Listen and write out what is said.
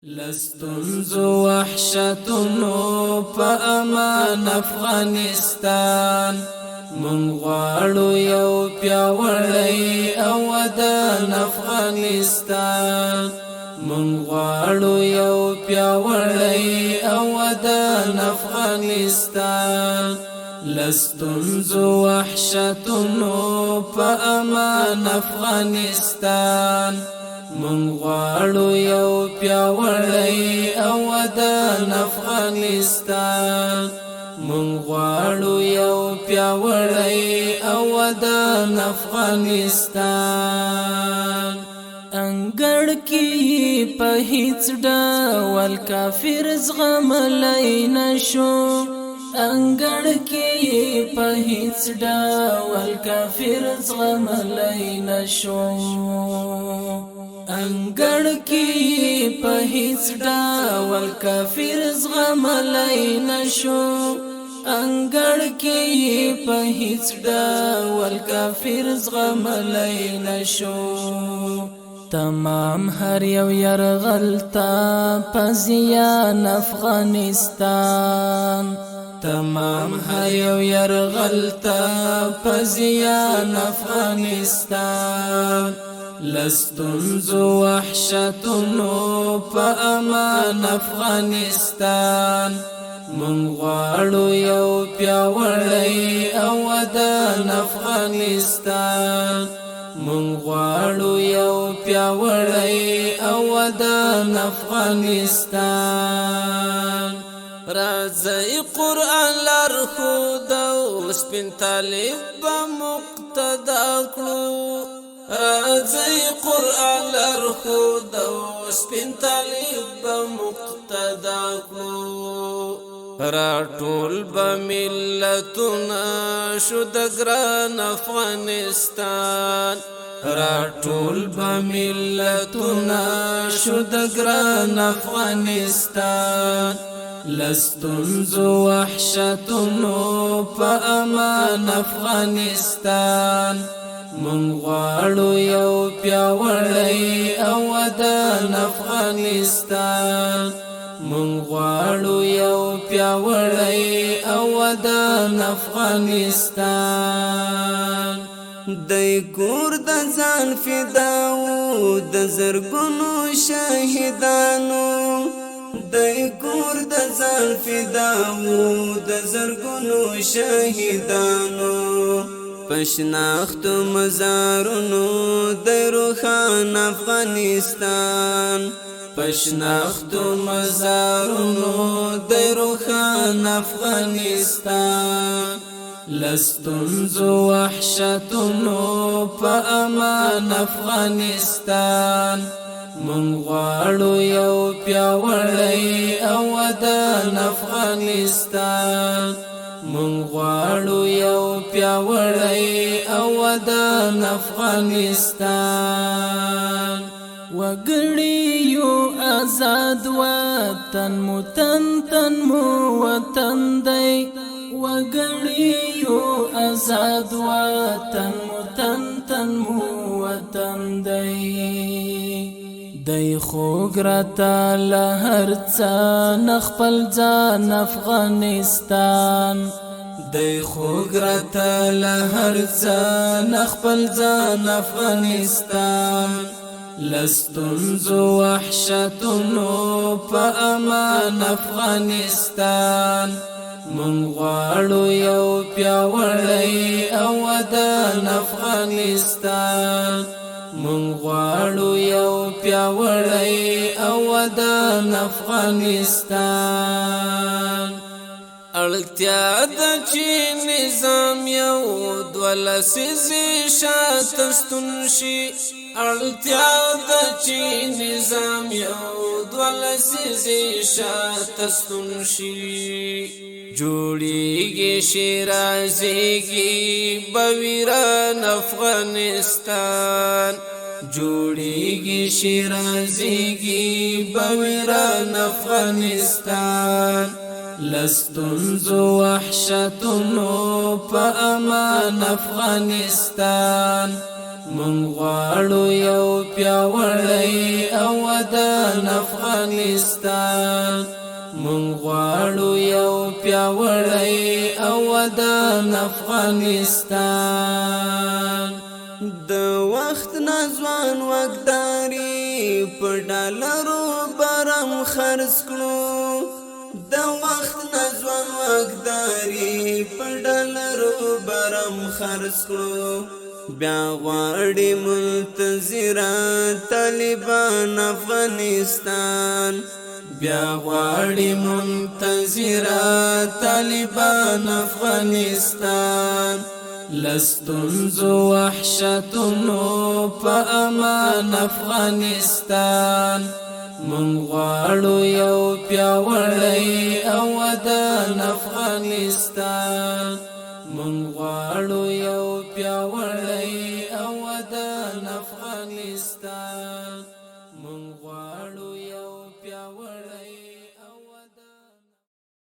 لستنزو وحشتنو پا امان افغانستان من غواړو یو پیاوړی او ودان افغانستان من غواړو یو پیاوړی او ودان افغانستان لستنزو وحشتنو پا امان افغانستان من غواړو یو پیاوړی او ودان افغانستان من غواړو یو پیاوړی او ودان افغانستان انګړ کې په هیڅ ډول کافر زغملای نشو انګړ کې په هیڅ ډول کافر زغملای نشو انګړ کې په هیڅ ډول کافر زغملای نشو انګړ کې په هیڅ ډول کافر زغملای نشو تمام هر یو يرغلتا پزیان افغانستان تمام هر یو يرغلتا پزیان افغانستان لستنزو وحشتنو پا امان افغانستان من غواړو یو پیاوړی او ودان افغانستان من غواړو یو پیاوړی او ودان افغانستان راځي قرآن لارښود او سپین طالب به مقتدا کړو راځي قرآن لارښود او سپین طالب به مقتدا کړو راټول به ملتونه شو د ګران افغانستان راټول به ملتونه شو د ګران افغانستان لستنزو وحشتنو په امان افغانستان من غواړو یو پیاوړی او ودان افغانستان من غواړو یو پیاوړی او ودان افغانستان دای کور د ځان فداو د زرګونو شهیدانو دای کور د ځان فداو د زرګونو شهیدانو پشناخت مزارونو د روخان افغانستان پشناخت مزارونو د روخان افغانستان لستنزو وحشتنو پا امان افغانستان من غواړو یو پیاوړی او ودان افغانستان من غواړو یو پیاوړی او ودان افغانستان وګړي یو آزاد وطن مو تن مو وطن دی وګړي یو آزاد وطن مو تن مو وطن دی دای خوګرتا لهر څا نخپل ځان افغانستان دای خوګرتا لهر څا نخپل ځان افغانستان لستنزو وحشتنو په امان افغانستان من غواړو یو پیاوړی او ودان افغانستان من غواړو یو پیاوړی او ودان افغانستان اړتیا د چې نظام یو دولسیزې شاته ستون شي اړتیا د چې نظام یو دولسیزې شاته ستون شي جوړیږي شیرازیږي بویران افغانستان جوړیږي شیرازیږي بویران افغانستان لستنزو وحشتنو په امان افغانستان مونږ غواړو یو پیاوړی او ودان افغانستان مونږ غواړو یو پیاوړی او ودان افغانستان د وخت نازوان وګداري په ډالرو برم خرڅ کړو د وخت نازوان وګداري په ډالرو برم خرڅ کړو بیا غواړي منتظره طالبان افغانستان بیا غواړي منتظره طالبان افغانستان لستنزو وحشتنو په امان افغانستان مونږ غواړو یو پیاوړی او ودان